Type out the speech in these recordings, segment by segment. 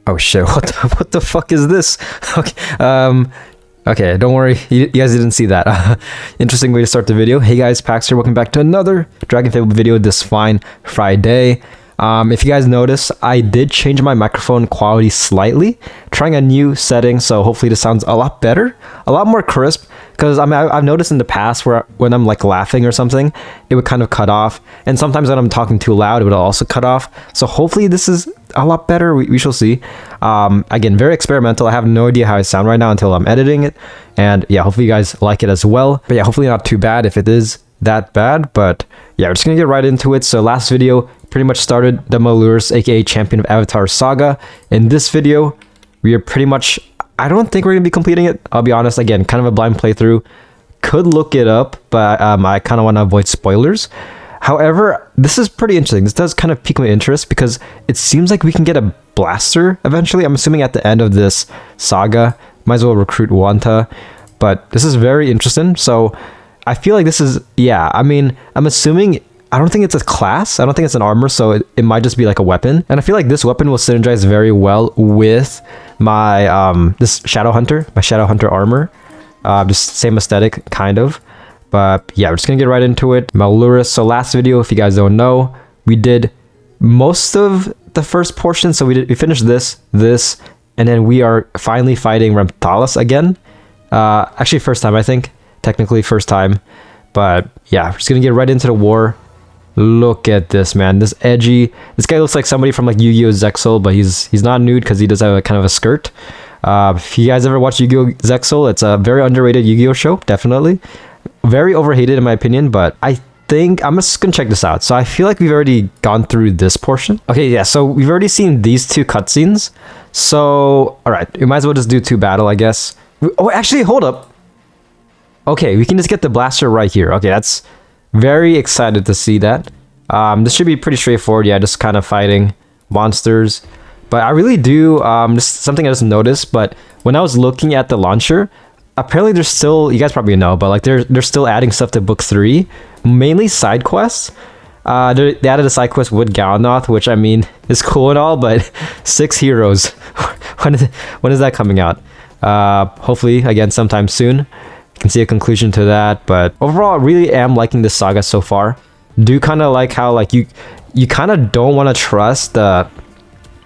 Oh shit, what the fuck is this? Okay, okay, don't worry, you guys didn't see that. Interesting way to start the video. Hey guys, Pax here, welcome back to another DragonFable video this fine Friday. If you guys notice, I did change my microphone quality slightly, trying a new setting, so hopefully this sounds a lot better, a lot more crisp, because I've noticed in the past when I'm like laughing or something, it would kind of cut off, and sometimes when I'm talking too loud, it would also cut off, so hopefully this is a lot better, we shall see. Again, very experimental, I have no idea how I sound right now until I'm editing it, and yeah, hopefully you guys like it as well, but yeah, hopefully not too bad if it is that bad, but yeah, we're just gonna get right into it. So last video pretty much started the Malures, aka Champion of Avatar saga. In this video, we are pretty much, I don't think we're gonna be completing it, I'll be honest. Again, kind of a blind playthrough, could look it up, but I kind of want to avoid spoilers. However, this is pretty interesting. This does kind of pique my interest because it seems like we can get a blaster eventually. I'm assuming at the end of this saga, might as well recruit Wanta, but this is very interesting. So I feel like this is, yeah, I mean, I'm assuming, I don't think it's a class, I don't think it's an armor, so it might just be like a weapon. And I feel like this weapon will synergize very well with my, this Shadow Hunter, my Shadow Hunter armor. Just same aesthetic, kind of. But yeah, we're just gonna get right into it. Malurus, so last video, if you guys don't know, we did most of the first portion, so we finished this, and then we are finally fighting Remphalis again. Actually, first time, I think. Technically first time, but yeah, we're just gonna get right into the war. Look at this, man. This guy looks like somebody from like Yu-Gi-Oh! Zexal, but he's not nude because he does have a kind of a skirt. If you guys ever watch Yu-Gi-Oh! Zexal, it's a very underrated Yu-Gi-Oh! Show, definitely. Very overhated in my opinion, but I think I'm just gonna check this out. So I feel like we've already gone through this portion. Okay, yeah, so we've already seen these two cutscenes. So, all right, we might as well just do two battle, I guess. Oh, actually, hold up. Okay, we can just get the blaster right here. Okay, that's very excited to see that. This should be pretty straightforward. Yeah, just kind of fighting monsters. But I really do, just something I just noticed, but when I was looking at the launcher, apparently there's still, you guys probably know, but like they're still adding stuff to book 3, mainly side quests. They added a side quest with Galnoth, which I mean is cool and all, but 6 heroes. when is that coming out? Hopefully, again, sometime soon. Can see a conclusion to that, but overall I really am liking this saga so far. Do kind of like how like you kind of don't want to trust the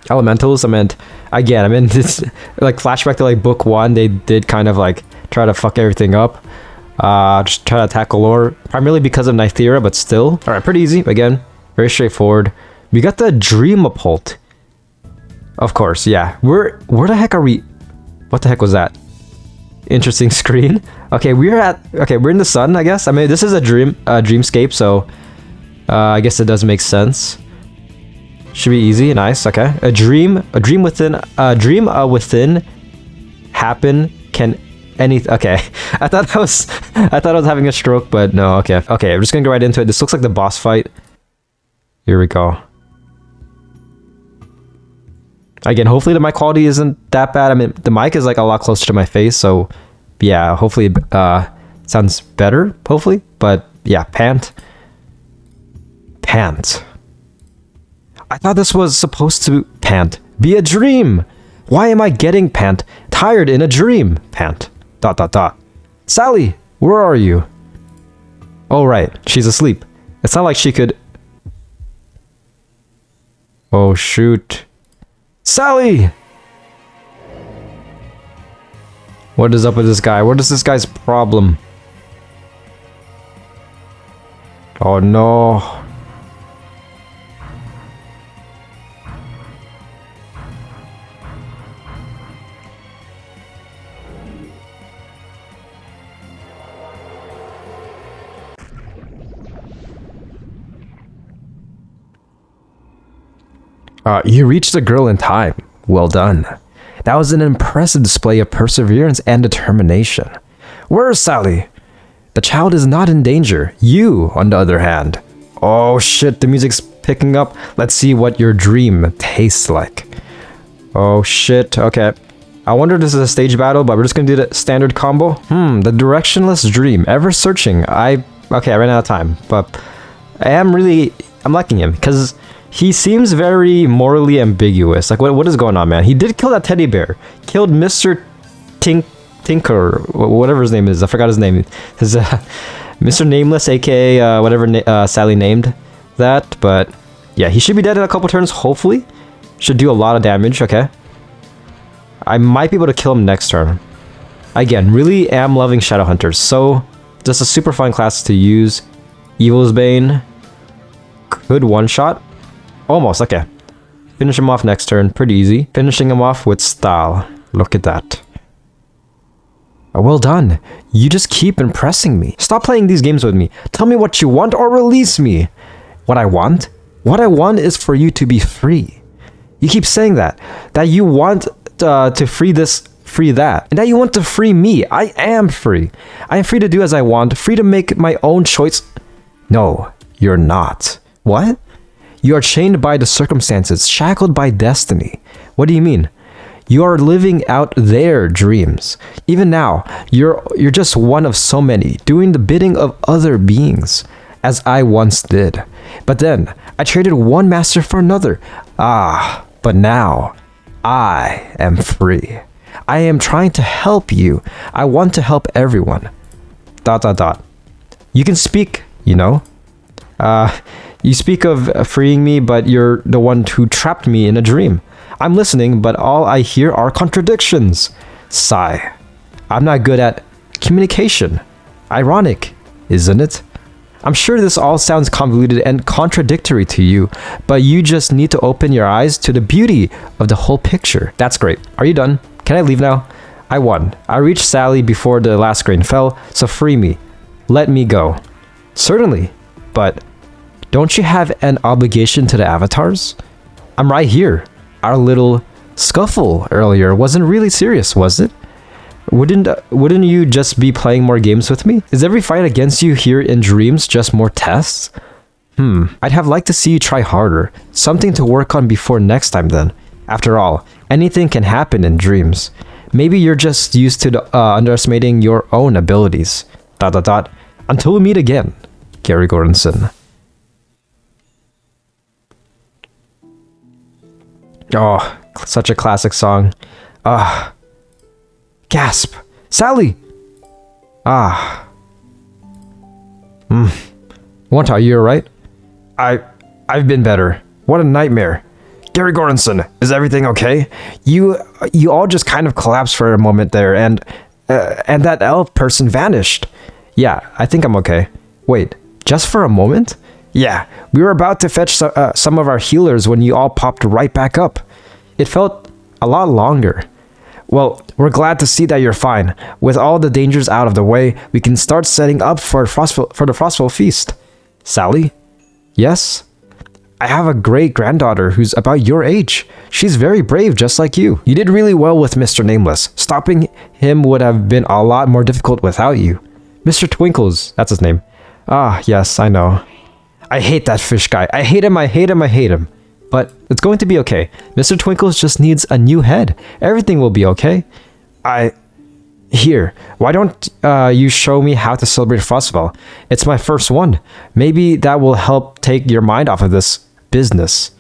elementals. I mean this like flashback to like book 1, they did kind of like try to fuck everything up, just try to attack Galore, primarily because of Nythera, but still. All right, pretty easy, again, very straightforward. We got the Dreamapult, of course. Yeah, where the heck are we? What the heck was that? Interesting screen. Okay, we're in the sun, I guess. I mean, this is a dreamscape, so I guess it does make sense. Should be easy, nice. Okay, a dream within happen can okay. I thought I was having a stroke, but no. Okay, I'm just gonna go right into it. This looks like the boss fight. Here we go. Again, hopefully the mic quality isn't that bad. I mean, the mic is like a lot closer to my face, so yeah, hopefully it sounds better, hopefully. But yeah, pant. I thought this was supposed to be a dream. Why am I getting tired in a dream? Pant. ... Sally, where are you? Oh right, she's asleep. It's not like she could. Oh shoot. Sally! What is up with this guy? What is this guy's problem? Oh no. You reached the girl in time. Well done. That was an impressive display of perseverance and determination. Where is Sally? The child is not in danger. You, on the other hand. Oh shit, the music's picking up. Let's see what your dream tastes like. Oh shit, okay. I wonder if this is a stage battle, but we're just gonna do the standard combo. The directionless dream. Ever searching. Okay, I ran out of time, but I'm liking him because He seems very morally ambiguous. Like, what is going on, man? He did kill that teddy bear. Killed Mr. Tinker, whatever his name is. I forgot his name. His Mr. Nameless, aka whatever Sally named that. But yeah, he should be dead in a couple turns. Hopefully, should do a lot of damage. Okay, I might be able to kill him next turn. Again, really am loving Shadow Hunters. So just a super fun class to use. Evil's Bane. Good one shot. Almost, okay. Finish him off next turn, pretty easy. Finishing him off with style. Look at that. Oh, well done. You just keep impressing me. Stop playing these games with me. Tell me what you want or release me. What I want? What I want is for you to be free. You keep saying that. That you want to free this, free that. And that you want to free me. I am free. I am free to do as I want. Free to make my own choice. No, you're not. What? You are chained by the circumstances, shackled by destiny. What do you mean? You are living out their dreams. Even now, you're just one of so many, doing the bidding of other beings, as I once did. But then, I traded one master for another. Ah, but now, I am free. I am trying to help you. I want to help everyone. ... You can speak, you know? You speak of freeing me, but you're the one who trapped me in a dream. I'm listening, but all I hear are contradictions. Sigh. I'm not good at communication. Ironic, isn't it? I'm sure this all sounds convoluted and contradictory to you, but you just need to open your eyes to the beauty of the whole picture. That's great. Are you done? Can I leave now? I won. I reached Sally before the last grain fell, so free me. Let me go. Certainly, but don't you have an obligation to the avatars? I'm right here. Our little scuffle earlier wasn't really serious, was it? Wouldn't you just be playing more games with me? Is every fight against you here in dreams just more tests? I'd have liked to see you try harder. Something to work on before next time then. After all, anything can happen in dreams. Maybe you're just used to underestimating your own abilities. ... Until we meet again. Gary Gordonson. Oh, such a classic song. Gasp! Sally! Wanta, are you alright? I've been better. What a nightmare. Gary Gordonson, is everything okay? You all just kind of collapsed for a moment there, and that elf person vanished. Yeah, I think I'm okay. Wait, just for a moment? Yeah, we were about to fetch some of our healers when you all popped right back up. It felt a lot longer. Well, we're glad to see that you're fine. With all the dangers out of the way, we can start setting up for the Frostfell Feast. Sally? Yes? I have a great-granddaughter who's about your age. She's very brave, just like you. You did really well with Mr. Nameless. Stopping him would have been a lot more difficult without you. Mr. Twinkles, that's his name. Ah, yes, I know. I hate that fish guy. I hate him, I hate him, I hate him. But it's going to be okay. Mr. Twinkles just needs a new head. Everything will be okay. Here, why don't you show me how to celebrate Frostfell? It's my first one. Maybe that will help take your mind off of this business.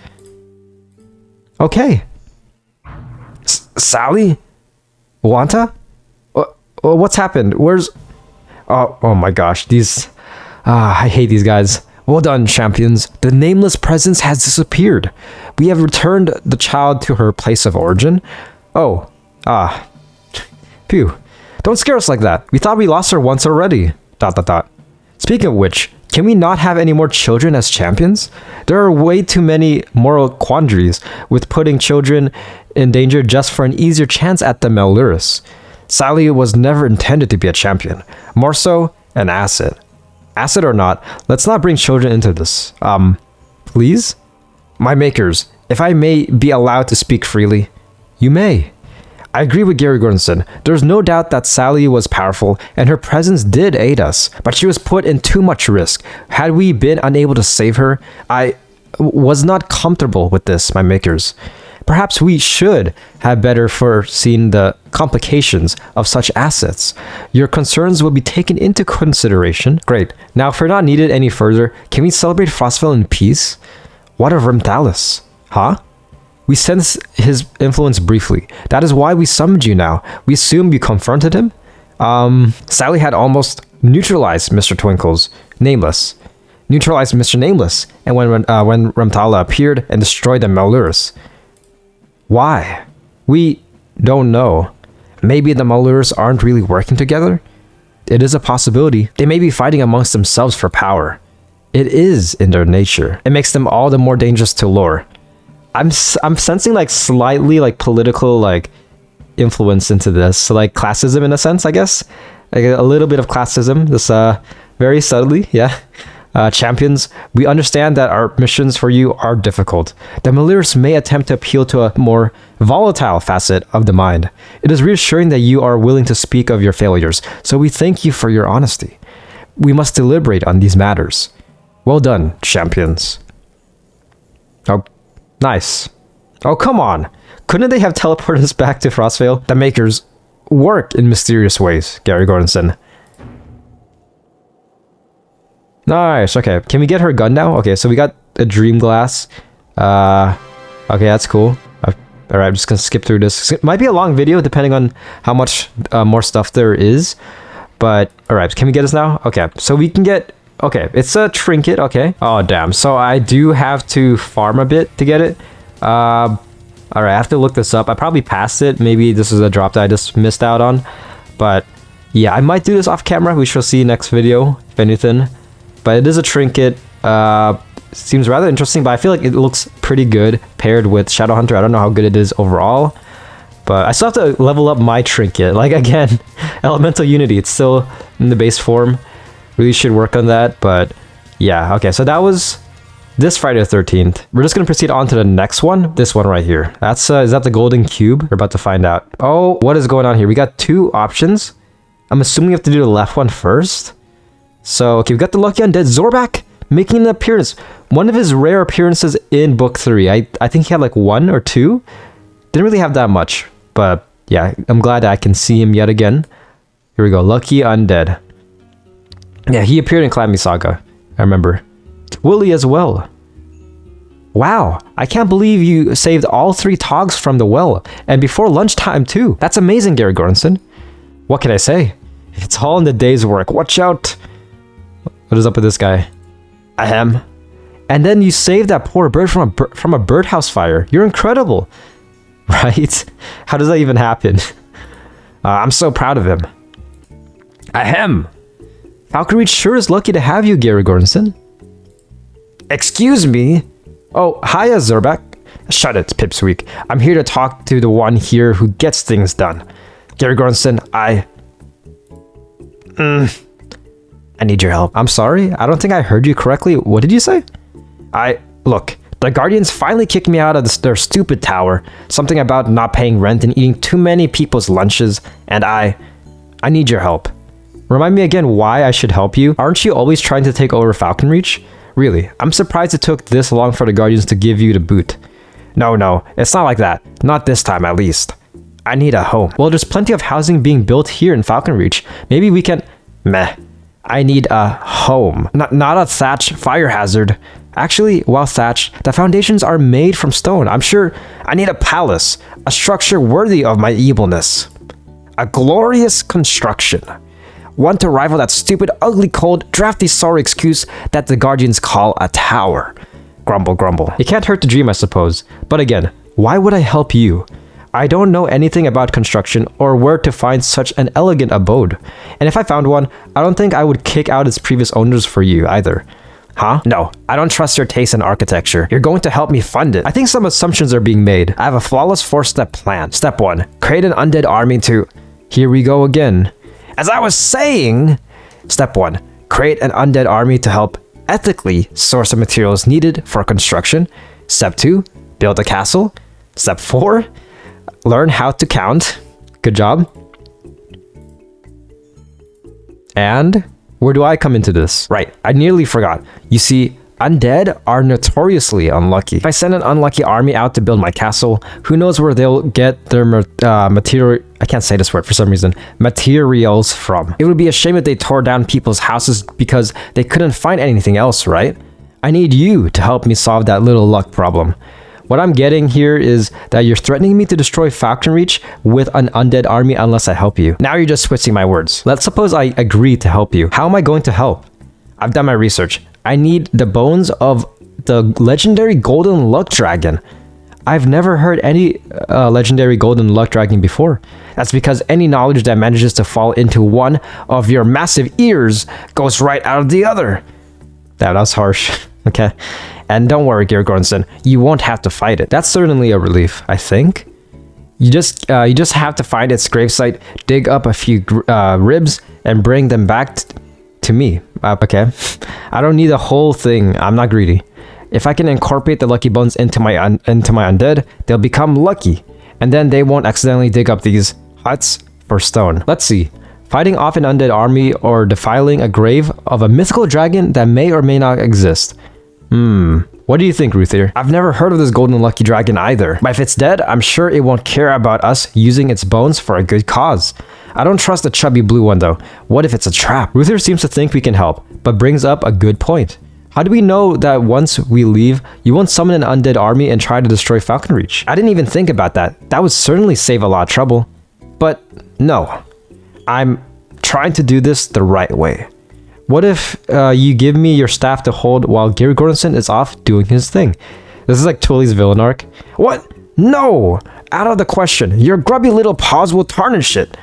Okay. Sally? Wanta? What's happened? Where's... Oh my gosh, these... I hate these guys. Well done, champions. The nameless presence has disappeared. We have returned the child to her place of origin. Oh. Phew. Don't scare us like that. We thought we lost her once already. ... Speaking of which, can we not have any more children as champions? There are way too many moral quandaries with putting children in danger just for an easier chance at the Meluris. Sally was never intended to be a champion. More so, an asset. Asset or not, let's not bring children into this. Please? My makers, if I may be allowed to speak freely. You may. I agree with Gary Gordonson. There's no doubt that Sally was powerful, and her presence did aid us, but she was put in too much risk. Had we been unable to save her, I was not comfortable with this, my makers. Perhaps we should have better foreseen the complications of such assets. Your concerns will be taken into consideration. Great. Now, if we're not needed any further, can we celebrate Frostfell in peace? What of Remtalis? Huh? We sense his influence briefly. That is why we summoned you now. We assume you confronted him? Sally had almost neutralized Mr. Twinkle's Nameless. Neutralized Mr. Nameless. And when Remtala appeared and destroyed the Malurus. Why? We don't know. Maybe the Malurus aren't really working together? It is a possibility. They may be fighting amongst themselves for power. It is in their nature. It makes them all the more dangerous to lure. I'm sensing like slightly like political like influence into this. So like classism in a sense, I guess. Like a little bit of classism. This very subtly, yeah. Champions, we understand that our missions for you are difficult. The Malurus may attempt to appeal to a more volatile facet of the mind. It is reassuring that you are willing to speak of your failures, so we thank you for your honesty. We must deliberate on these matters. Well done, champions. Oh, nice. Oh, come on. Couldn't they have teleported us back to Frostvale? The Makers work in mysterious ways, Gary Gordonson. Nice, okay. Can we get her gun now? Okay, so we got a dream glass. Okay, that's cool. Alright, I'm just gonna skip through this. It might be a long video depending on how much more stuff there is. But, alright, can we get this now? Okay, so we can get... Okay, it's a trinket, okay. Oh, damn. So I do have to farm a bit to get it. Alright, I have to look this up. I probably passed it. Maybe this is a drop that I just missed out on. But, yeah, I might do this off camera. We shall see next video, if anything. But it is a trinket. Seems rather interesting, but I feel like it looks pretty good paired with Shadowhunter. I don't know how good it is overall. But I still have to level up my trinket. Like, again, Elemental Unity. It's still in the base form. Really should work on that, but yeah. Okay, so that was this Friday the 13th. We're just going to proceed on to the next one. This one right here. That's, is that the golden cube? We're about to find out. Oh, what is going on here? We got two options. I'm assuming we have to do the left one first. So, okay, we've got the Lucky Undead Zorbak making an appearance. One of his rare appearances in book 3. I think he had like 1 or 2. Didn't really have that much, but yeah, I'm glad I can see him yet again. Here we go, Lucky Undead. Yeah, he appeared in Calamity Saga, I remember. Willy as well. Wow, I can't believe you saved all 3 Togs from the well, and before lunchtime too. That's amazing, Gary Gordonson. What can I say? It's all in the day's work. Watch out. What is up with this guy? Ahem. And then you saved that poor bird from a birdhouse fire. You're incredible. Right? How does that even happen? I'm so proud of him. Ahem. Falconreach sure is lucky to have you, Gary Gordonson. Excuse me? Oh, hiya, Zorbak. Shut it, Pipsqueak. I'm here to talk to the one here who gets things done. Gary Gordonson, I need your help. I'm sorry, I don't think I heard you correctly. What did you say? Look, the Guardians finally kicked me out of their stupid tower. Something about not paying rent and eating too many people's lunches, and I need your help. Remind me again why I should help you. Aren't you always trying to take over Falconreach? Really, I'm surprised it took this long for the Guardians to give you the boot. No, it's not like that. Not this time, at least. I need a home. Well, there's plenty of housing being built here in Falconreach. Maybe we can... Meh. I need a home. Not a thatch fire hazard. Actually, while thatched, the foundations are made from stone. I'm sure I need a palace. A structure worthy of my evilness. A glorious construction. One to rival that stupid, ugly, cold, drafty, sorry excuse that the Guardians call a tower. Grumble, grumble. It can't hurt to dream, I suppose. But again, why would I help you? I don't know anything about construction or where to find such an elegant abode. And if I found one, I don't think I would kick out its previous owners for you either. Huh? No, I don't trust your taste in architecture. You're going to help me fund it. I think some assumptions are being made. I have a flawless 4-step plan. Step 1, create an undead army to... Here we go again. As I was saying, Step 1, create an undead army to help ethically source the materials needed for construction. Step 2, build a castle. Step 4, learn how to count. Good job. And where do I come into this? Right, I nearly forgot. You see, undead are notoriously unlucky. If I send an unlucky army out to build my castle, who knows where they'll get their material... I can't say this word for some reason. Materials from. It would be a shame if they tore down people's houses because they couldn't find anything else, right? I need you to help me solve that little luck problem. What I'm getting here is that you're threatening me to destroy Falcon Reach with an undead army unless I help you. Now you're just twisting my words. Let's suppose I agree to help you. How am I going to help? I've done my research. I need the bones of the legendary golden luck dragon. I've never heard any legendary golden luck dragon before. That's because any knowledge that manages to fall into one of your massive ears goes right out of the other. That was harsh. Okay. And don't worry, Gordon, you won't have to fight it. That's certainly a relief, I think. You just have to find its gravesite, dig up a few ribs, and bring them back to me. Okay. I don't need the whole thing. I'm not greedy. If I can incorporate the lucky bones into my undead, they'll become lucky, and then they won't accidentally dig up these huts for stone. Let's see. Fighting off an undead army or defiling a grave of a mythical dragon that may or may not exist. What do you think, Ruthier? I've never heard of this golden lucky dragon either, but if it's dead, I'm sure it won't care about us using its bones for a good cause. I don't trust the chubby blue one though. What if it's a trap? Ruthier seems to think we can help, but brings up a good point. How do we know that once we leave, you won't summon an undead army and try to destroy Falcon Reach? I didn't even think about that. That would certainly save a lot of trouble. But no, I'm trying to do this the right way. What if you give me your staff to hold while Gary Gordon is off doing his thing? This is like Twilly's villain arc. What? No! Out of the question. Your grubby little paws will tarnish it.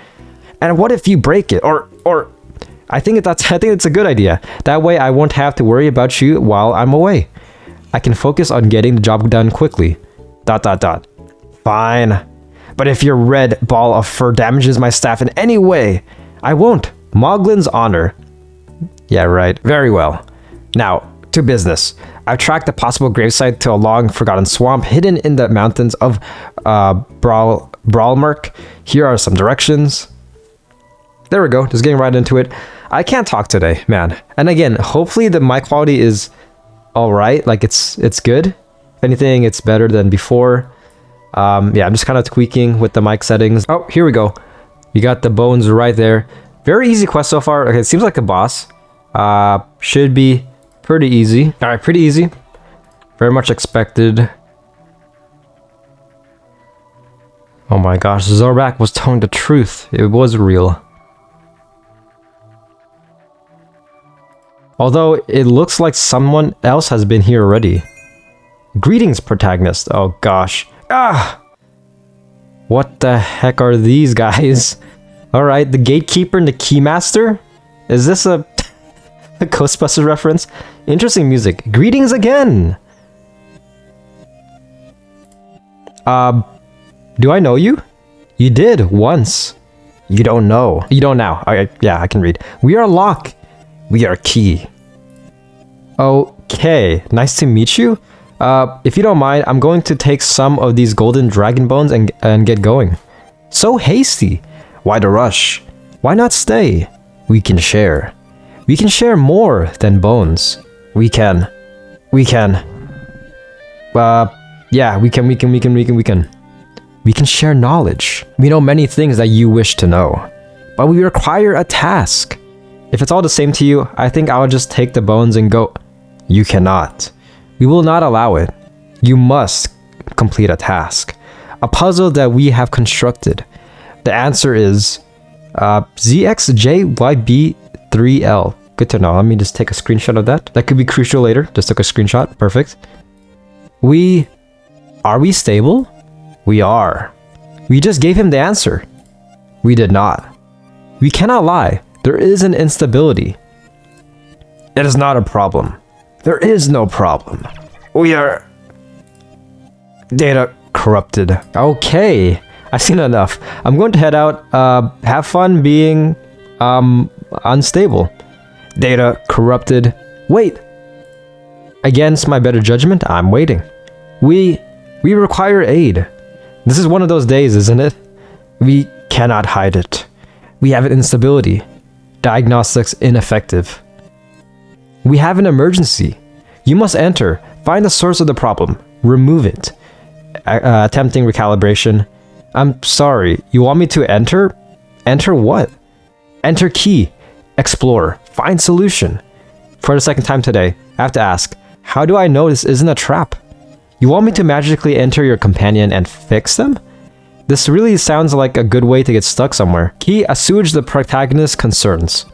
And what if you break it? Or I think it's a good idea. That way I won't have to worry about you while I'm away. I can focus on getting the job done quickly. ... Fine. But if your red ball of fur damages my staff in any way, I won't. Moglin's honor. Yeah, right. Very well. Now, to business. I've tracked a possible gravesite to a long-forgotten swamp hidden in the mountains of Brawlmerk. Here are some directions. There we go. Just getting right into it. I can't talk today, man. And again, hopefully the mic quality is all right. Like it's good. If anything, it's better than before. Yeah, I'm just kind of tweaking with the mic settings. Oh, here we go. You got the bones right there. Very easy quest so far. Okay, it seems like a boss. Should be pretty easy. All right, pretty easy. Very much expected. Oh my gosh, Zorak was telling the truth. It was real. Although it looks like someone else has been here already. Greetings, protagonist. Oh gosh. Ah! What the heck are these guys? Alright, the gatekeeper and the keymaster? Is this a Ghostbusters reference? Interesting music. Greetings again! Do I know you? You did, once. You don't know. You don't now. Yeah, I can read. We are Locke. We are Key. Okay, nice to meet you. If you don't mind, I'm going to take some of these golden dragon bones and get going. So hasty. Why the rush? Why not stay? We can share. We can share more than bones. We can. Yeah, we can. We can share knowledge. We know many things that you wish to know, but we require a task. If it's all the same to you, I think I'll just take the bones and go. You cannot. We will not allow it. You must complete a task. A puzzle that we have constructed. The answer is ZXJYB3L. Good to know. Let me just take a screenshot of that. That could be crucial later. Just took a screenshot. Perfect. Are we stable? We are. We just gave him the answer. We did not. We cannot lie. There is an instability. It is not a problem. There is no problem. We are... Data corrupted. Okay. I've seen enough. I'm going to head out. Have fun being unstable. Data corrupted. Wait. Against my better judgment, I'm waiting. We require aid. This is one of those days, isn't it? We cannot hide it. We have an instability. Diagnostics ineffective. We have an emergency. You must enter. Find the source of the problem. Remove it. Attempting recalibration. I'm sorry. You want me to enter? Enter what? Enter key. Explore. Find solution. For the second time today, I have to ask, How do I know this isn't a trap? You want me to magically enter your companion and fix them? This really sounds like a good way to get stuck somewhere. Key, assuage the protagonist's concerns.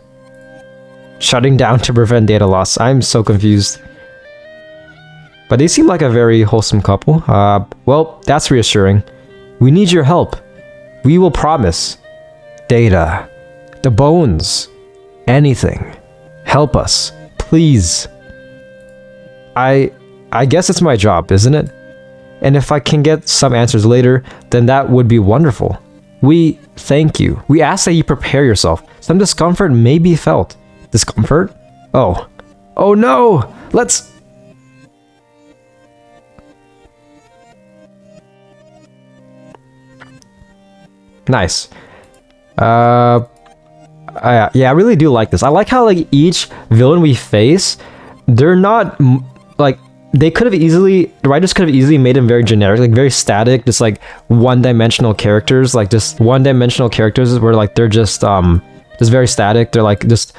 Shutting down to prevent data loss. I'm so confused. But they seem like a very wholesome couple. Well, that's reassuring. We need your help. We will promise. Data. The bones. Anything. Help us. Please. I guess it's my job, isn't it? And if I can get some answers later, then that would be wonderful. We thank you. We ask that you prepare yourself. Some discomfort may be felt. Discomfort? Oh. Oh no! Let's... Nice. Yeah, I really do like this. I like how like each villain we face, they're not like they could have easily, the writers could have easily made them very generic, like very static, just like one-dimensional characters, like just one-dimensional characters where like they're just very static. They're like just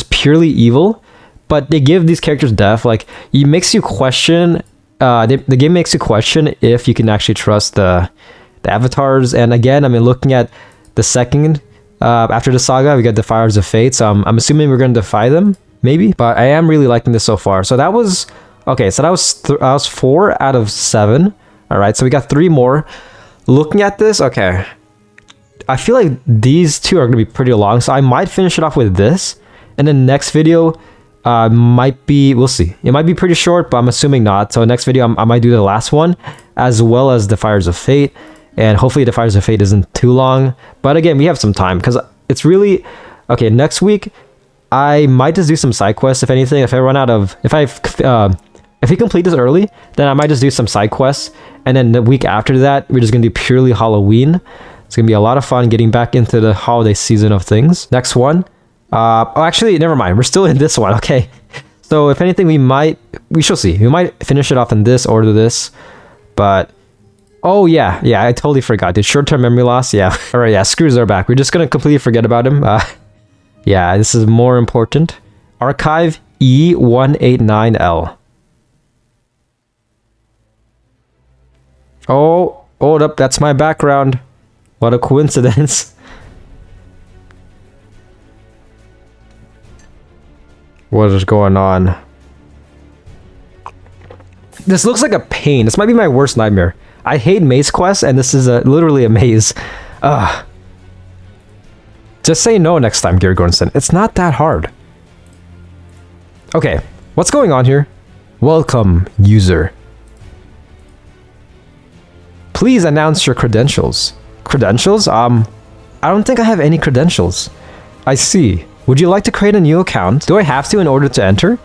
purely evil, but they give these characters depth. Like it makes you question. The game makes you question if you can actually trust the avatars. And again, I mean, looking at the second after the saga, we got Defiers of Fate. So I'm assuming we're going to defy them, maybe. But I am really liking this so far. So that was okay. So that was 4 out of 7. All right. So we got 3 more. Looking at this, okay. I feel like these 2 are going to be pretty long. So I might finish it off with this, and then next video might be, we'll see. It might be pretty short, but I'm assuming not. So next video, I might do the last one, as well as Defiers of Fate. And hopefully Defiers of Fate isn't too long. But again, we have some time, because it's really... Okay, next week, I might just do some side quests, if anything. If I run out of... If we complete this early, then I might just do some side quests. And then the week after that, we're just going to do purely Halloween. It's going to be a lot of fun getting back into the holiday season of things. Next one. Oh, actually, never mind. We're still in this one, okay? So if anything, we shall see. We might finish it off in this order, this. But... Oh, yeah, I totally forgot. Did short-term memory loss? Yeah. All right, yeah, screws are back. We're just going to completely forget about him. Yeah, this is more important. Archive E189L. Oh, hold up. That's my background. What a coincidence. What is going on? This looks like a pain. This might be my worst nightmare. I hate maze quests, and this is literally a maze. Just say no next time, Gary Gordonson. It's not that hard. Okay, what's going on here? Welcome, user. Please announce your credentials. Credentials? I don't think I have any credentials. I see. Would you like to create a new account? Do I have to in order to enter?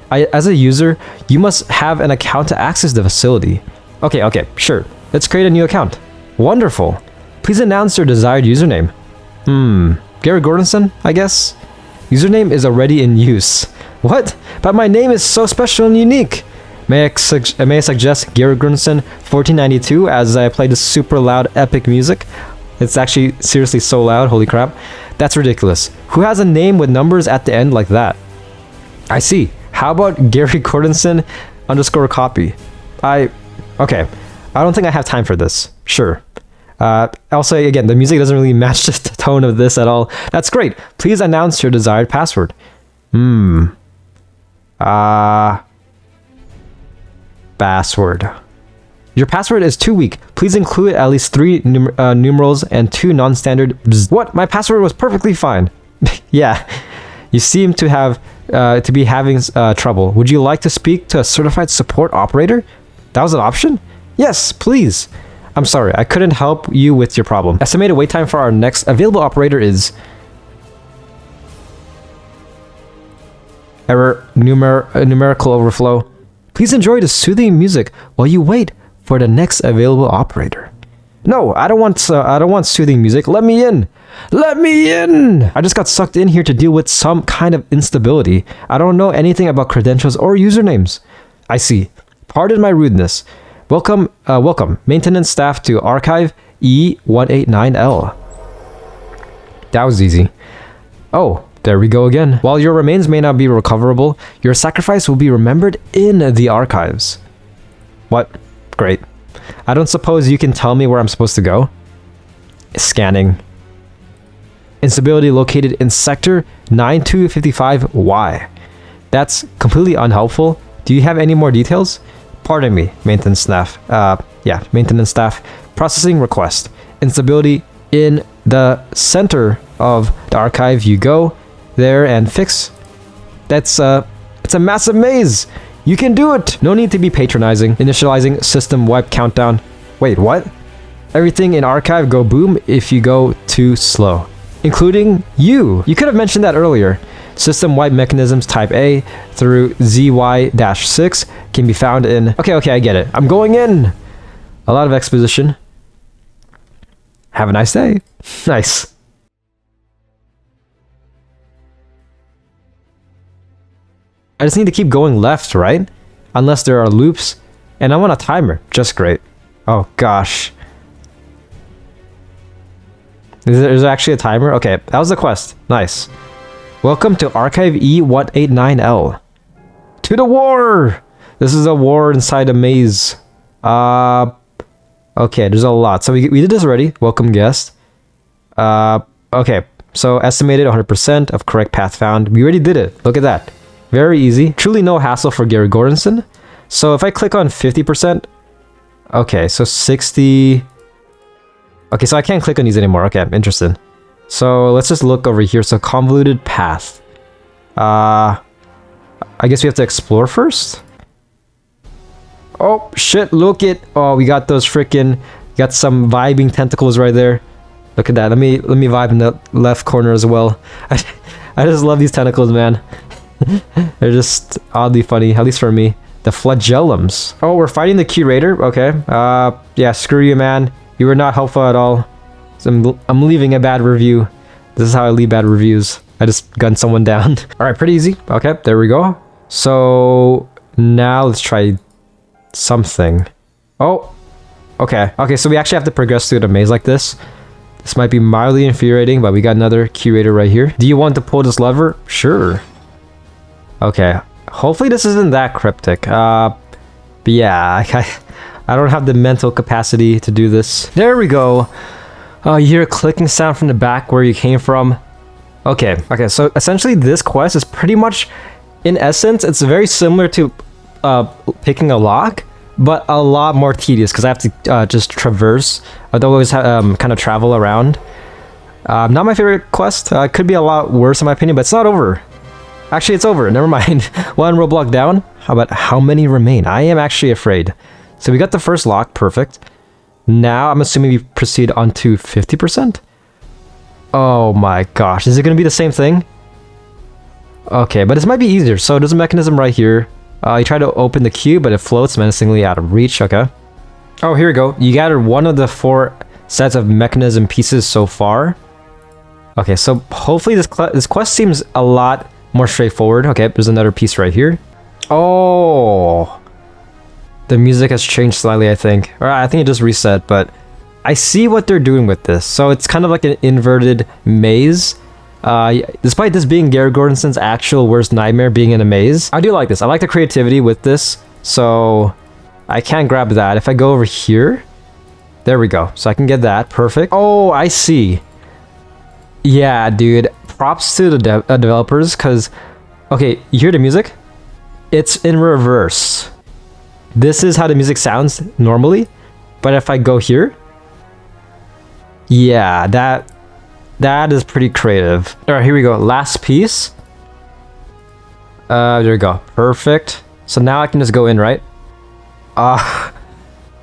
As a user, you must have an account to access the facility. Okay, sure. Let's create a new account. Wonderful. Please announce your desired username. Gary Gordonson, I guess? Username is already in use. What? But my name is so special and unique. May I suggest Gary Gordonson 1492 as I play this super loud epic music? It's actually seriously so loud, holy crap. That's ridiculous. Who has a name with numbers at the end like that? I see. How about Gary Gordonson _copy? Okay, I don't think I have time for this. Sure. Also, again, the music doesn't really match the tone of this at all. That's great. Please announce your desired password. Password. Your password is too weak. Please include at least 3 numerals and 2 non-standard... What? My password was perfectly fine. Yeah. You seem to be having trouble. Would you like to speak to a certified support operator? That was an option? Yes, please. I'm sorry, I couldn't help you with your problem. Estimated wait time for our next available operator is... Error, numerical overflow. Please enjoy the soothing music while you wait for the next available operator. No, I don't want soothing music. Let me in. Let me in. I just got sucked in here to deal with some kind of instability. I don't know anything about credentials or usernames. I see. Pardon my rudeness. Welcome, maintenance staff to Archive E189L. That was easy. Oh, there we go again. While your remains may not be recoverable, your sacrifice will be remembered in the archives. What? Great. I don't suppose you can tell me where I'm supposed to go? Scanning. Instability located in sector 9255Y. That's completely unhelpful. Do you have any more details? Pardon me, maintenance staff. Maintenance staff. Processing request. Instability in the center of the archive. You go there and fix. It's a massive maze. You can do it. No need to be patronizing. Initializing system wipe countdown. Wait, what? Everything in archive go boom if you go too slow. Including you. You could have mentioned that earlier. System wipe mechanisms type A through ZY-6 can be found in... Okay, I get it. I'm going in. A lot of exposition. Have a nice day. Nice. I just need to keep going left, right? Unless there are loops. And I want a timer. Just great. Oh, gosh. Is there actually a timer? Okay, that was the quest. Nice. Welcome to Archive E189L. To the war! This is a war inside a maze. Okay, there's a lot. So we did this already. Welcome guest. Okay, so estimated 100% of correct path found. We already did it. Look at that. Very easy. Truly no hassle for Gary Gordonson. So if I click on 50%, okay, so 60. Okay, so I can't click on these anymore. Okay, I'm interested. So let's just look over here. So convoluted path. I guess we have to explore first. Oh shit! Look it. Oh, we got those freaking. Got some vibing tentacles right there. Look at that. Let me vibe in the left corner as well. I just love these tentacles, man. They're just oddly funny, at least for me. The flagellums. Oh, we're fighting the curator. Okay. Yeah. Screw you, man. You were not helpful at all. So I'm leaving a bad review. This is how I leave bad reviews. I just gunned someone down. All right, pretty easy. Okay, there we go. So now let's try something. Oh, okay. Okay, so we actually have to progress through the maze like this. This might be mildly infuriating, but we got another curator right here. Do you want to pull this lever? Sure. Okay. Hopefully this isn't that cryptic. But yeah, I don't have the mental capacity to do this. There we go. You hear a clicking sound from the back where you came from. Okay, so essentially this quest is pretty much, in essence, it's very similar to picking a lock, but a lot more tedious because I have to just traverse. I'd always kind of travel around. Not my favorite quest. Could be a lot worse in my opinion, but it's not over. Actually, it's over. Never mind. One roadblock down. How about how many remain? I am actually afraid. So we got the first lock. Perfect. Now, I'm assuming we proceed on to 50%. Oh my gosh. Is it going to be the same thing? Okay, but this might be easier. So there's a mechanism right here. You try to open the cube, but it floats menacingly out of reach. Okay. Oh, here we go. You gathered one of the 4 sets of mechanism pieces so far. Okay, so hopefully this quest seems a lot more straightforward. Okay, there's another piece right here. Oh... The music has changed slightly, I think. Or I think it just reset, but I see what they're doing with this. So it's kind of like an inverted maze. Despite this being Gary Gordonson's actual worst nightmare, being in a maze, I do like this. I like the creativity with this. So I can't grab that. If I go over here, there we go. So I can get that. Perfect. Oh, I see. Yeah, dude. Props to the developers, because, okay, you hear the music? It's in reverse. This is how the music sounds normally, but if I go here, yeah, that is pretty creative. All right, here we go. Last piece. There we go. Perfect. So now I can just go in, right?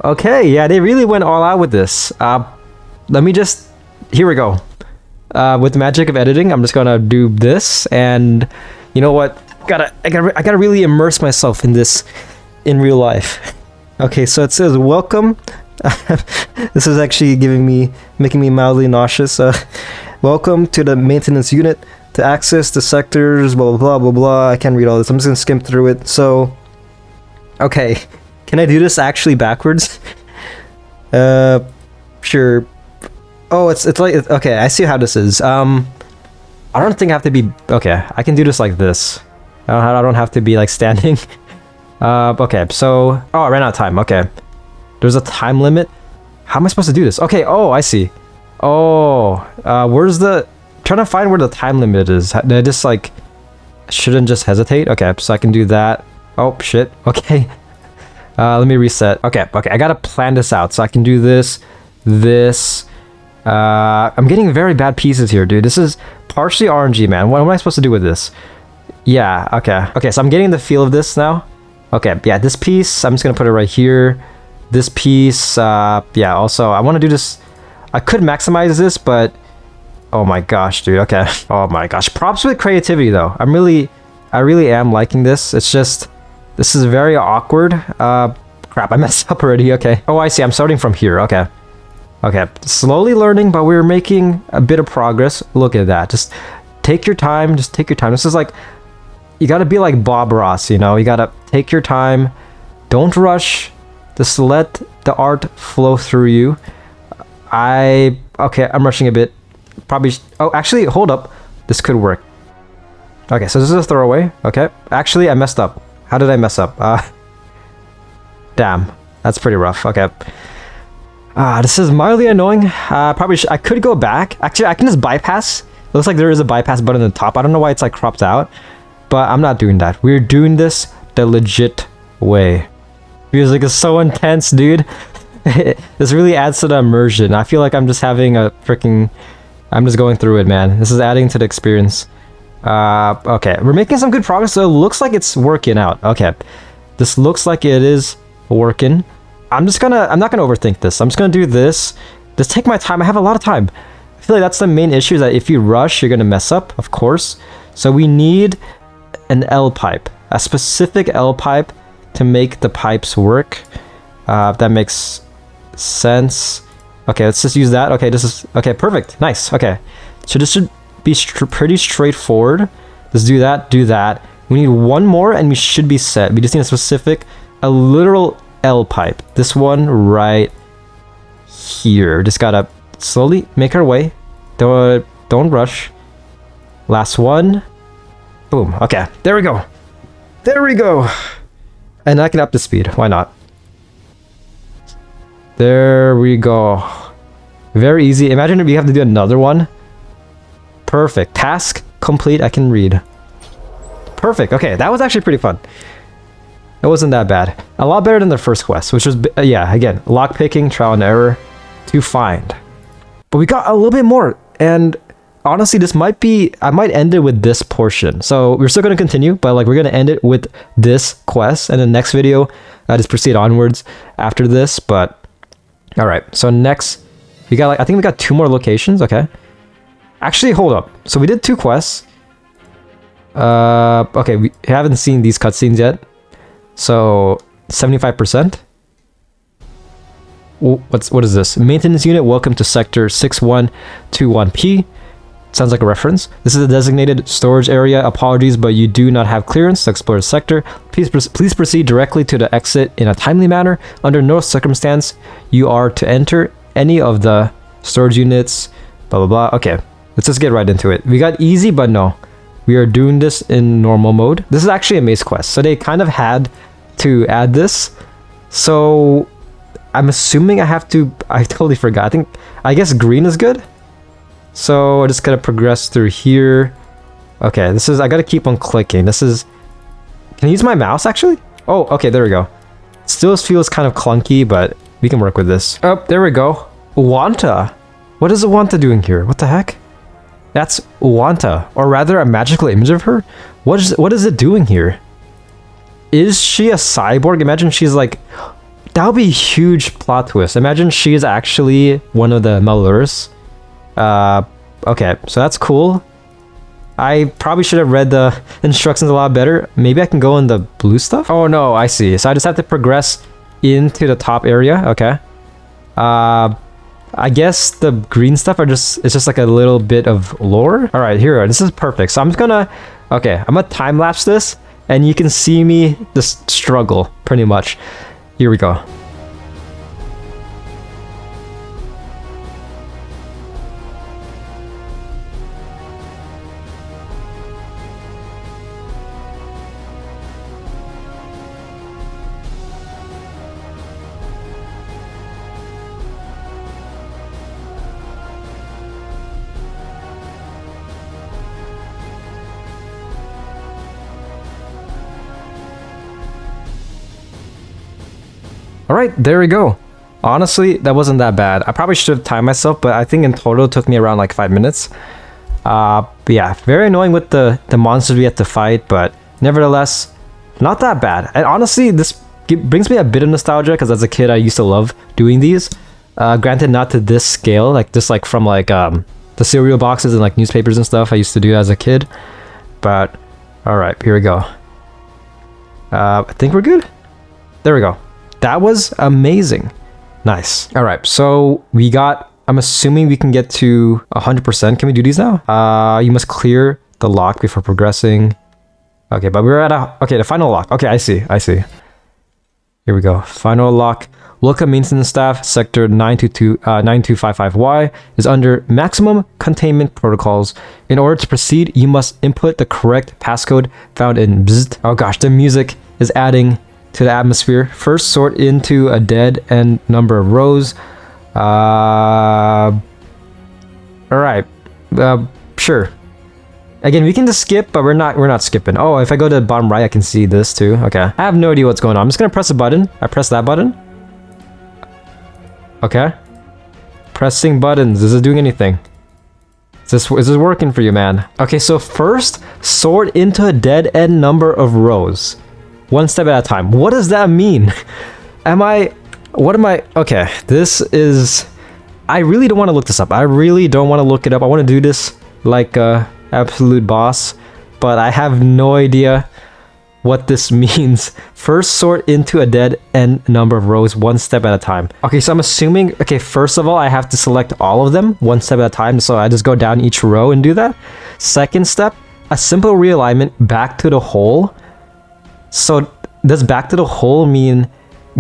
Okay, yeah, they really went all out with this. Let me just, here we go. With the magic of editing, I'm just gonna do this, and you know what? I gotta really immerse myself in this. In real life. Okay, so it says welcome. This is actually making me mildly nauseous. Welcome to the maintenance unit. To access the sectors, blah blah blah blah blah. I can't read all this. I'm just gonna skim through it. So, okay, can I do this actually backwards? Sure. Oh, it's like, okay. I see how this is. I don't think I have to be... Okay, I can do this like this. I don't have to be like standing. Okay, so... Oh, I ran out of time. Okay. There's a time limit. How am I supposed to do this? Okay, oh, I see. Oh, where's the... Trying to find where the time limit is. Did I just like... Shouldn't just hesitate? Okay, so I can do that. Oh, shit. Okay. Let me reset. Okay, I gotta plan this out. So I can do this, this. I'm getting very bad pieces here, dude. This is partially RNG, man. What am I supposed to do with this? Yeah, okay. Okay, so I'm getting the feel of this now. Okay, yeah, this piece, I'm just gonna put it right here. This piece, yeah, also, I want to do this. I could maximize this, but... Oh my gosh, dude, okay. Oh my gosh. Props with creativity, though. I really am liking this. It's just... This is very awkward. Crap, I messed up already, okay. Oh, I see, I'm starting from here, okay. Okay, slowly learning, but we're making a bit of progress. Look at that, just take your time, just take your time. This is like, you gotta be like Bob Ross, you know? You gotta take your time, don't rush, just let the art flow through you. Okay, I'm rushing a bit. Probably, oh, actually, hold up. This could work. Okay, so this is a throwaway, okay. Actually, I messed up. How did I mess up? Damn, that's pretty rough. Okay. This is mildly annoying. Probably I could go back. Actually, I can just bypass. Looks like there is a bypass button on the top. I don't know why it's like cropped out, but I'm not doing that. We're doing this the legit way. Music is so intense, dude. This really adds to the immersion. I feel like I'm just having a freaking... I'm just going through it, man. This is adding to the experience. Okay, we're making some good progress, so it looks like it's working out. Okay, this looks like it is working. I'm not gonna overthink this. I'm just gonna do this. Just take my time. I have a lot of time. I feel like that's the main issue, is that if you rush, you're gonna mess up, of course. So we need an L pipe, a specific L pipe to make the pipes work. If that makes sense. Okay, let's just use that. Okay, this is okay. Perfect. Nice. Okay, so this should be pretty straightforward. Let's do that. Do that. We need one more, and we should be set. We just need a literal L pipe. This one right here. Just gotta slowly make our way. Don't rush. Last one. Boom. Okay, there we go. There we go. And I can up the speed. Why not? There we go. Very easy. Imagine if you have to do another one. Perfect. Task complete. I can read. Perfect. Okay, that was actually pretty fun. It wasn't that bad. A lot better than the first quest, which was, yeah, again, lockpicking, trial and error to find. But we got a little bit more, and honestly, this might be... I might end it with this portion. So we're still going to continue, but like we're going to end it with this quest, and the next video, just proceed onwards after this, but... Alright, so next, we got like... I think we got 2 more locations, okay. Actually, hold up. So we did 2 quests. Okay, we haven't seen these cutscenes yet. So, 75%. What is this? Maintenance unit, welcome to sector 6121P. Sounds like a reference. This is a designated storage area. Apologies, but you do not have clearance to explore the sector. Please proceed directly to the exit in a timely manner. Under no circumstance you are to enter any of the storage units. Blah, blah, blah. Okay, let's just get right into it. We got easy, but no. We are doing this in normal mode. This is actually a maze quest, so they kind of had to add this. So I'm assuming I have to... I totally forgot. I guess green is good. So I just gotta progress through here. Okay, this is... I gotta keep on clicking. This is... Can I use my mouse, actually? Oh, okay, there we go. Still feels kind of clunky, but we can work with this. Oh, there we go. Wanta. What is Wanta doing here? What the heck? That's Wanta, or rather a magical image of her? What is it doing here? Is she a cyborg? Imagine she's like... That would be a huge plot twist. Imagine she is actually one of the Malurs. Okay, so that's cool. I probably should have read the instructions a lot better. Maybe I can go in the blue stuff? Oh no, I see. So I just have to progress into the top area. Okay. I guess the green stuff are just... It's just like a little bit of lore. All right, here. This is perfect. So I'm just gonna... Okay, I'm gonna time lapse this, and you can see me just struggle pretty much. Here we go. All right, there we go. Honestly, that wasn't that bad. I probably should have timed myself, but I think in total it took me around like 5 minutes. But yeah, very annoying with the monsters we had to fight, but nevertheless, not that bad. And honestly, this brings me a bit of nostalgia because as a kid, I used to love doing these. Granted, not to this scale, like just like from like the cereal boxes and like newspapers and stuff I used to do as a kid. But all right, here we go. I think we're good. There we go. That was amazing. Nice. All right, so we got, I'm assuming we can get to 100%. Can we do these now? You must clear the lock before progressing. Okay, but we're at okay, the final lock. Okay, I see. Here we go. Final lock. Welcome maintenance staff. Sector 9255Y is under maximum containment protocols. In order to proceed, you must input the correct passcode found in bzzzt. Oh gosh, the music is adding to the atmosphere. First, sort into a dead end number of rows. All right. Sure. Again, we can just skip, but we're not skipping. Oh, if I go to the bottom right, I can see this too. Okay. I have no idea what's going on. I'm just gonna press a button. I press that button. Okay. Pressing buttons. Is it doing anything? Is this working for you, man? Okay, so first, sort into a dead end number of rows. One step at a time. What does that mean? Okay, this is... I really don't want to look this up. I really don't want to look it up. I want to do this like a absolute boss, but I have no idea what this means. First, sort into a dead end number of rows one step at a time. Okay, so I'm assuming, okay, first of all, I have to select all of them one step at a time. So I just go down each row and do that. Second step, a simple realignment back to the whole. So does back to the whole mean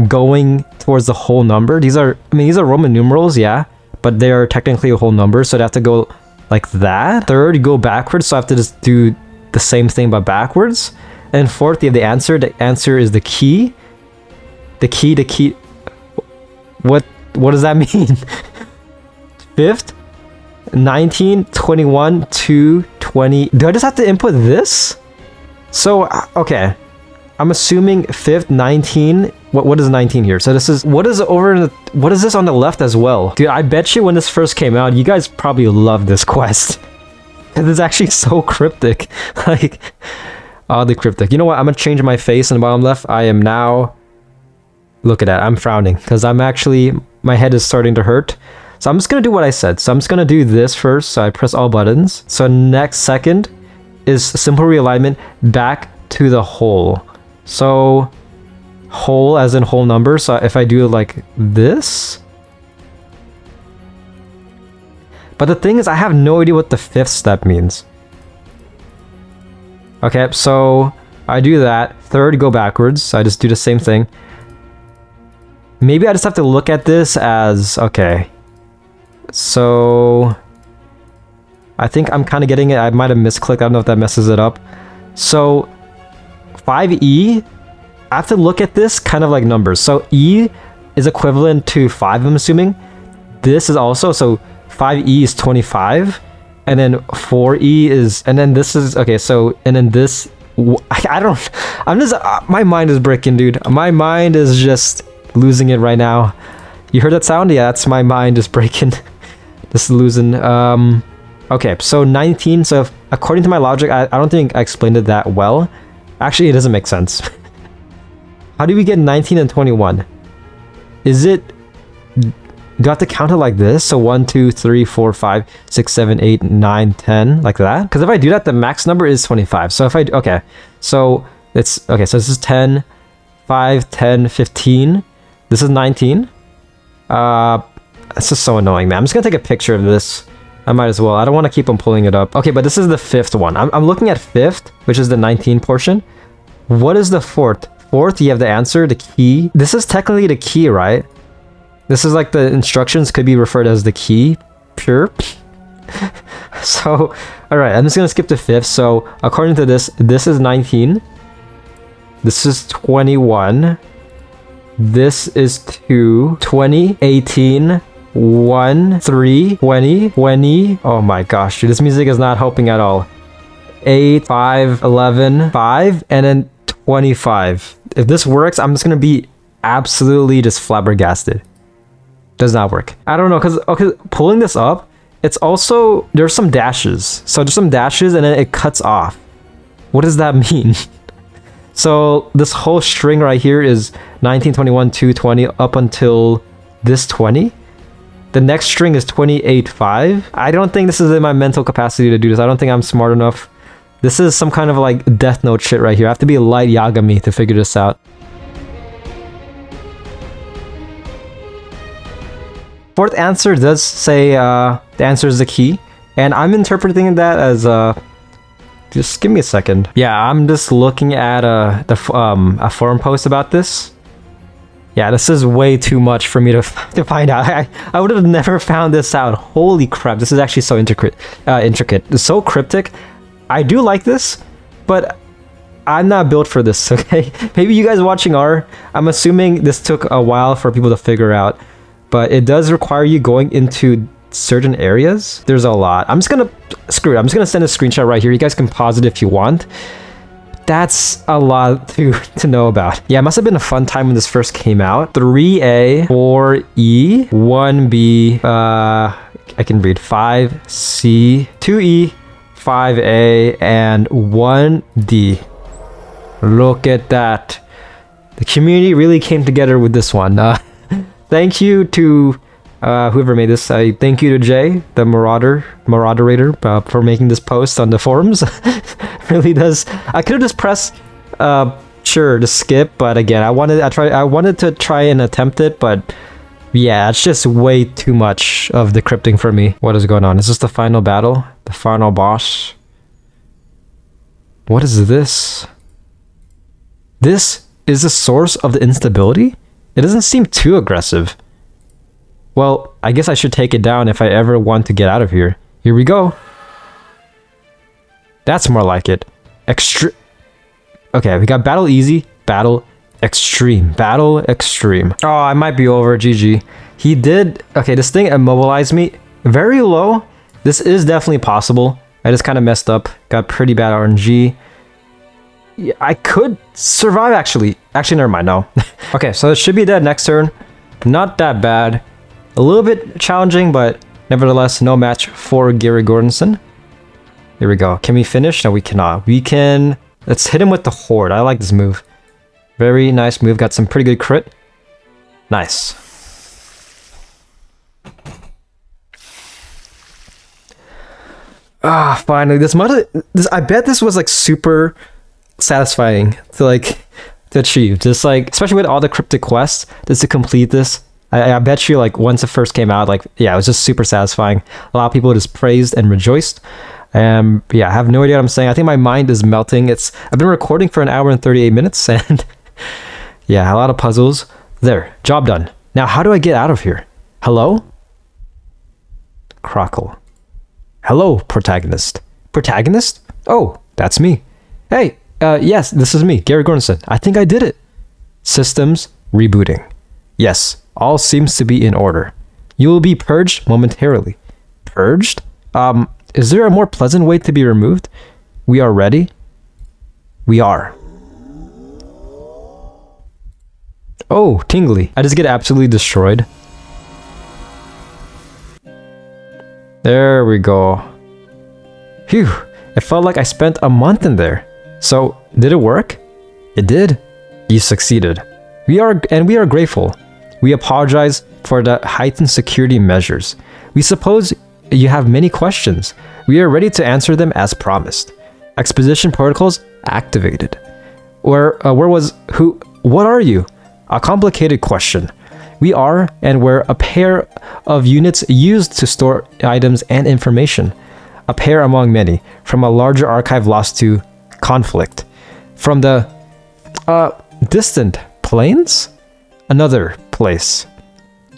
going towards the whole number? These are Roman numerals, yeah, but they are technically a whole number, so they have to go like that. Third, you go backwards, so I have to just do the same thing but backwards. And fourth, you have the answer. The answer is the key. The key. What does that mean? Fifth, 19, 21, 2, 20. Do I just have to input this? So, okay. I'm assuming fifth, 19. What is 19 here? So this is, what is this on the left as well? Dude, I bet you when this first came out, you guys probably loved this quest. It's actually so cryptic. Like, oddly cryptic. You know what? I'm gonna change my face in the bottom left. I am now... Look at that. I'm frowning because I'm actually... My head is starting to hurt. So I'm just gonna do what I said. So I'm just gonna do this first. So I press all buttons. So next second is simple realignment back to the whole. So whole as in whole number. So if I do like this... But the thing is, I have no idea what the fifth step means. Okay, so I do that. Third, go backwards. So I just do the same thing. Maybe I just have to look at this as... Okay. So... I think I'm kind of getting it. I might have misclicked. I don't know if that messes it up. So 5E, I have to look at this kind of like numbers. So E is equivalent to 5, I'm assuming. This is also... So 5E is 25. And then 4E is... And then this is... Okay, so... And then this... I don't... I'm just... my mind is breaking, dude. My mind is just losing it right now. You heard that sound? Yeah, that's my mind just breaking. Just losing. Okay, so 19. So if, according to my logic, I don't think I explained it that well. Actually, it doesn't make sense. How do we get 19 and 21? Is it... Do I have to count it like this? So 1, 2, 3, 4, 5, 6, 7, 8, 9, 10, like that? Because if I do that, the max number is 25. So if I... Okay, so it's... Okay, so this is 10, 5, 10, 15. This is 19. It's just so annoying, man. I'm just gonna take a picture of this. I might as well. I don't want to keep on pulling it up. Okay, but this is the fifth one. I'm looking at fifth, which is the 19 portion. What is the fourth? Fourth, you have the answer, the key. This is technically the key, right? This is like the instructions could be referred as the key. Pure. So, alright, I'm just gonna skip to fifth. So, according to this, this is 19. This is 21. This is 2, 20, 18, 1, 3, 20, 20. Oh my gosh, dude, this music is not helping at all. 8, 5, 11, 5, and then 25. If this works, I'm just gonna be absolutely just flabbergasted. Does not work. I don't know, because okay, pulling this up, it's also, there's some dashes. So there's some dashes and then it cuts off. What does that mean? So this whole string right here is 1921 to 20 up until this 20. The next string is 28.5. I don't think this is in my mental capacity to do this. I don't think I'm smart enough. This is some kind of like Death Note shit right here. I have to be a light Yagami to figure this out. Fourth answer does say the answer is the key, and I'm interpreting that as just give me a second. Yeah, I'm just looking at a forum post about this. Yeah, this is way too much for me to find out. I would have never found this out. Holy crap, this is actually so intricate. It's so cryptic. I do like this, but I'm not built for this, okay? Maybe you guys watching are. I'm assuming this took a while for people to figure out, but it does require you going into certain areas. There's a lot. I'm just gonna screw it. I'm just gonna send a screenshot right here. You guys can pause it if you want. That's a lot to know about. Yeah, it must have been a fun time when this first came out. 3A, 4E, 1B, I can read 5C, 2E, 5A, and 1D. Look at that. The community really came together with this one. Thank you to whoever made this. Thank you to Jay, the moderator, for making this post on the forums. Really does. I could have just pressed sure to skip, but again, I wanted to try and attempt it, but yeah, it's just way too much of decrypting for me. What is going on? Is this the final battle? The final boss? What is this? This is the source of the instability? It doesn't seem too aggressive. Well, I guess I should take it down if I ever want to get out of here. Here we go. That's more like it. Okay, we got battle easy, battle extreme, battle extreme. Oh, I might be over, GG. He did, okay, this thing immobilized me very low. This is definitely possible. I just kind of messed up, got pretty bad RNG. Yeah, I could survive actually. Actually, never mind, no. Okay, so it should be dead next turn. Not that bad. A little bit challenging, but nevertheless, no match for Gary Gordonson. Here we go. Can we finish? No, we cannot. We can... Let's hit him with the Horde. I like this move. Very nice move. Got some pretty good crit. Nice. Ah, finally. I bet this was like super satisfying to achieve. Just like, especially with all the cryptic quests, just to complete this. I bet you like once it first came out, like, yeah, it was just super satisfying. A lot of people just praised and rejoiced. Yeah, I have no idea what I'm saying. I think my mind is melting. I've been recording for 1 hour and 38 minutes and yeah, a lot of puzzles. There, job done. Now, how do I get out of here? Hello? Crockle. Hello, protagonist. Protagonist? Oh, that's me. Hey, yes, this is me, Gary Gordonson. I think I did it. Systems rebooting. Yes, all seems to be in order. You will be purged momentarily. Purged? Is there a more pleasant way to be removed? We are ready? We are. Oh, tingly. I just get absolutely destroyed. There we go. Phew, it felt like I spent a month in there. So, did it work? It did. You succeeded. We are grateful. We apologize for the heightened security measures. We suppose you have many questions. We are ready to answer them as promised. Exposition protocols activated. What are you? A complicated question. We are and were a pair of units used to store items and information. A pair among many, from a larger archive lost to conflict. From the distant plains? Another place.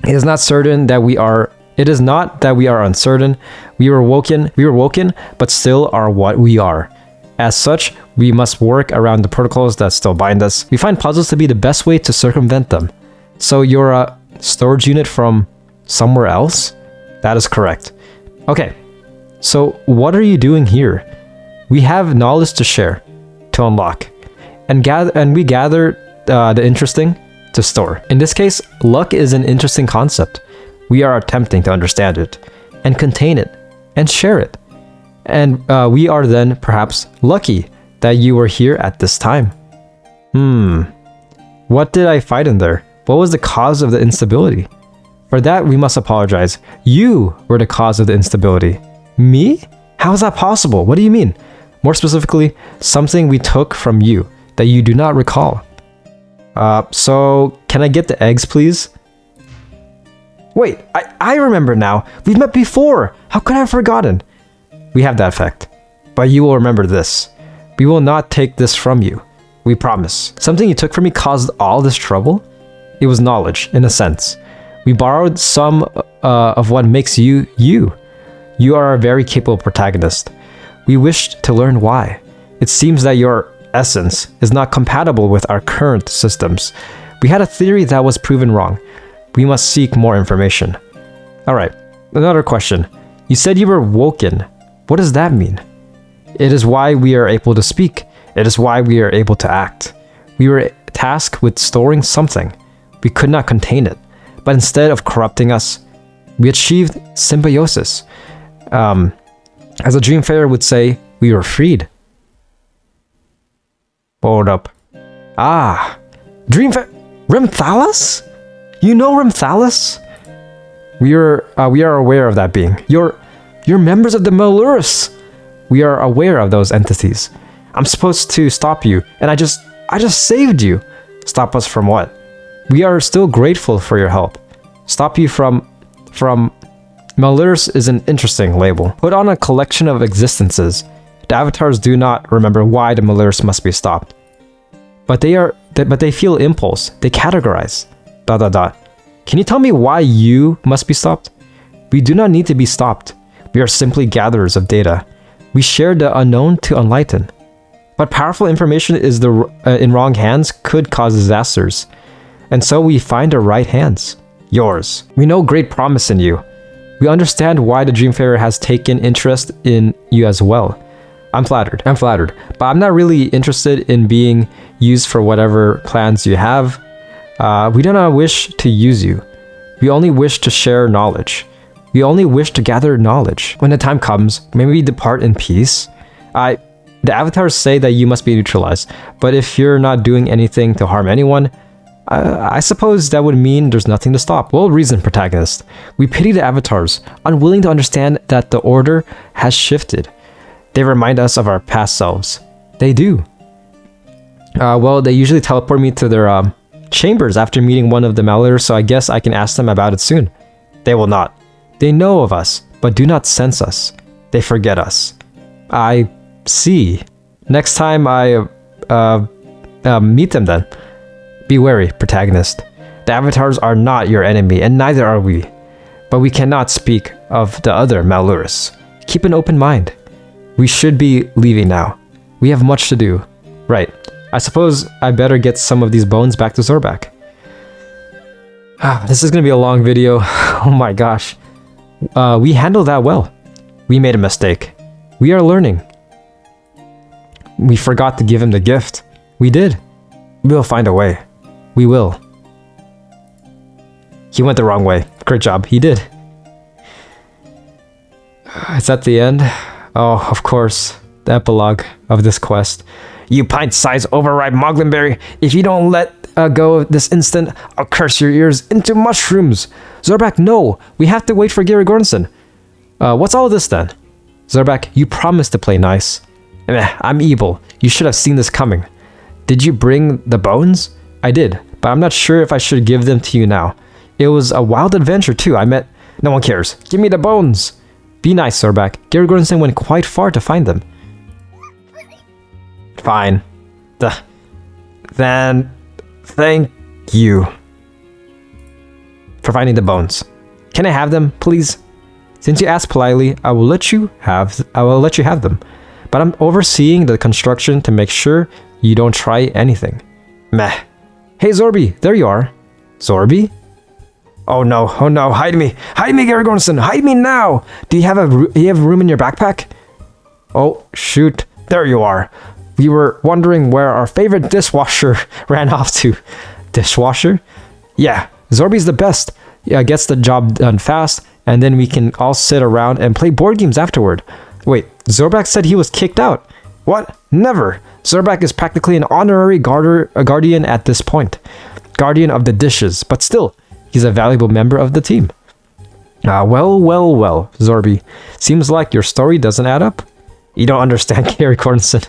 It is not that we are uncertain. We were woken, but still are what we are. As such, we must work around the protocols that still bind us. We find puzzles to be the best way to circumvent them. So you're a storage unit from somewhere else? That is correct. Okay, so what are you doing here? We have knowledge to share, to unlock, and we gather the interesting to store. In this case, luck is an interesting concept. We are attempting to understand it, and contain it, and share it. And we are then perhaps lucky that you were here at this time. What did I fight in there? What was the cause of the instability? For that, we must apologize. You were the cause of the instability. Me? How is that possible? What do you mean? More specifically, something we took from you that you do not recall. So can I get the eggs, please? Wait, I remember now. We've met before. How could I have forgotten? We have that effect. But you will remember this. We will not take this from you. We promise. Something you took from me caused all this trouble? It was knowledge, in a sense. We borrowed some of what makes you, you. You are a very capable protagonist. We wished to learn why. It seems that your essence is not compatible with our current systems. We had a theory that was proven wrong. We must seek more information. Alright, another question. You said you were woken. What does that mean? It is why we are able to speak. It is why we are able to act. We were tasked with storing something. We could not contain it. But instead of corrupting us, we achieved symbiosis. As a Dreamfarer would say, we were freed. Hold up. Dreamfarer... Remphalis? You know Remphalis? We are aware of that being. You're members of the Malurus. We are aware of those entities. I'm supposed to stop you, and I just saved you. Stop us from what? We are still grateful for your help. Stop you from Malurus is an interesting label. Put on a collection of existences. The avatars do not remember why the Malurus must be stopped. But they feel impulse. They categorize. ... Can you tell me why you must be stopped? We do not need to be stopped. We are simply gatherers of data. We share the unknown to enlighten. But powerful information is in wrong hands could cause disasters. And so we find the right hands. Yours. We know great promise in you. We understand why the Dreamfarer has taken interest in you as well. I'm flattered. But I'm not really interested in being used for whatever plans you have. We do not wish to use you. We only wish to share knowledge. We only wish to gather knowledge. When the time comes, may we depart in peace. The avatars say that you must be neutralized, but if you're not doing anything to harm anyone, I suppose that would mean there's nothing to stop. Well reasoned, protagonist. We pity the avatars, unwilling to understand that the order has shifted. They remind us of our past selves. They do. Well, they usually teleport me to their chambers after meeting one of the Malurs, so I guess I can ask them about it soon. They will not. They know of us, but do not sense us. They forget us. I see. Next time I meet them then. Be wary, protagonist. The avatars are not your enemy, and neither are we. But we cannot speak of the other Malurus. Keep an open mind. We should be leaving now. We have much to do. Right. I suppose I better get some of these bones back to Zorbak. This is gonna be a long video. Oh my gosh. We handled that well. We made a mistake. We are learning. We forgot to give him the gift. We did. We'll find a way. We will. He went the wrong way. Great job. He did. Is that the end? Oh, of course. The epilogue of this quest. You pint-sized overripe Moglinberry. If you don't let go this instant, I'll curse your ears into mushrooms. Zorbak, no. We have to wait for Gary Gordonson. What's all this then? Zorbak, you promised to play nice. I'm evil. You should have seen this coming. Did you bring the bones? I did, but I'm not sure if I should give them to you now. It was a wild adventure too. No one cares. Give me the bones. Be nice, Zorbak. Gary Gordonson went quite far to find them. Fine. Then thank you for finding the bones. Can I have them, please? Since you asked politely, I will let you have them. But I'm overseeing the construction to make sure you don't try anything. Meh. Hey Zorby, there you are. Zorby? Oh no, hide me, Gary Gordonson, hide me now! Do you have room in your backpack? Oh, shoot, there you are. We were wondering where our favorite dishwasher ran off to. dishwasher? Yeah, Zorby's the best. Yeah, gets the job done fast, and then we can all sit around and play board games afterward. Wait, Zorbak said he was kicked out. What? Never. Zorbak is practically an honorary guardian at this point. Guardian of the dishes, but still, he's a valuable member of the team. Well, Zorby. Seems like your story doesn't add up. You don't understand, Gary Cornson.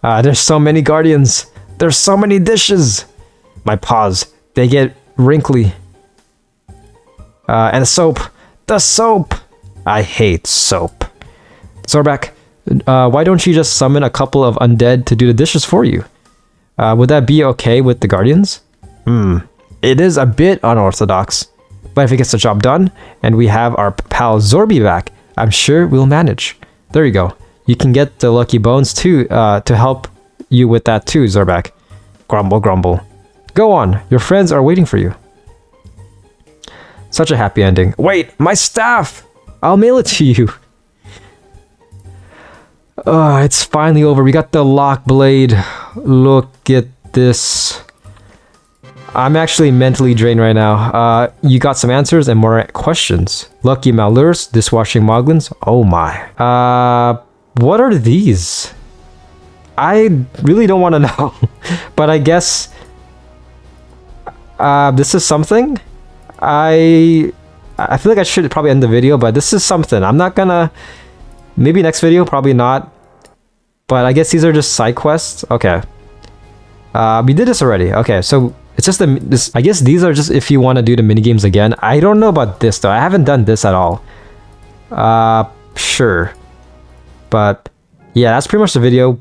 There's so many guardians. There's so many dishes. My paws, they get wrinkly. And soap. The soap! I hate soap. Zorbak, why don't you just summon a couple of undead to do the dishes for you? Would that be okay with the guardians? It is a bit unorthodox. But if it gets the job done, and we have our pal Zorby back, I'm sure we'll manage. There you go. You can get the lucky bones too, to help you with that too, Zorbak. Grumble, grumble. Go on, your friends are waiting for you. Such a happy ending. Wait, my staff! I'll mail it to you. It's finally over. We got the lock blade. Look at this. I'm actually mentally drained right now. You got some answers and more questions. Lucky Malures, dishwashing moglins. Oh my. What are these? I really don't want to know. But I guess this is something. I feel like I should probably end the video, but this is something. I'm not gonna... Maybe next video, probably not. But I guess these are just side quests. Okay. We did this already. Okay, so it's just this. I guess these are just if you want to do the minigames again. I don't know about this though. I haven't done this at all. Sure. But yeah, that's pretty much the video.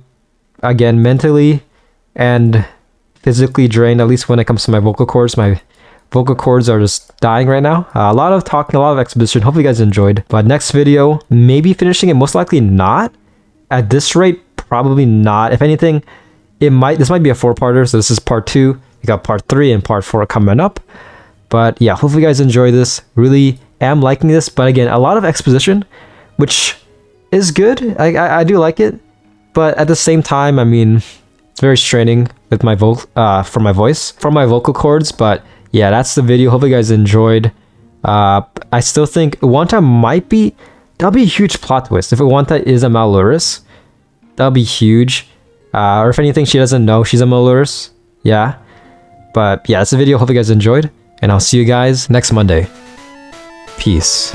Again, mentally and physically drained, at least when it comes to my vocal cords. My vocal cords are just dying right now. A lot of talking, a lot of exposition. Hopefully you guys enjoyed. But next video, maybe finishing it, most likely not. At this rate, probably not. If anything, this might be a 4-parter. So this is part 2. We got part 3 and part 4 coming up. But yeah, hopefully you guys enjoy this. Really am liking this. But again, a lot of exposition, which is good. I do like it. But at the same time, I mean, it's very straining with my for my voice, from my vocal cords. But yeah, that's the video. Hope you guys enjoyed. I still think Iwanta might be... That'll be a huge plot twist. If Iwanta is a Maluris, that'll be huge. Or if anything, she doesn't know she's a Maluris. Yeah. But yeah, that's the video. Hope you guys enjoyed. And I'll see you guys next Monday. Peace.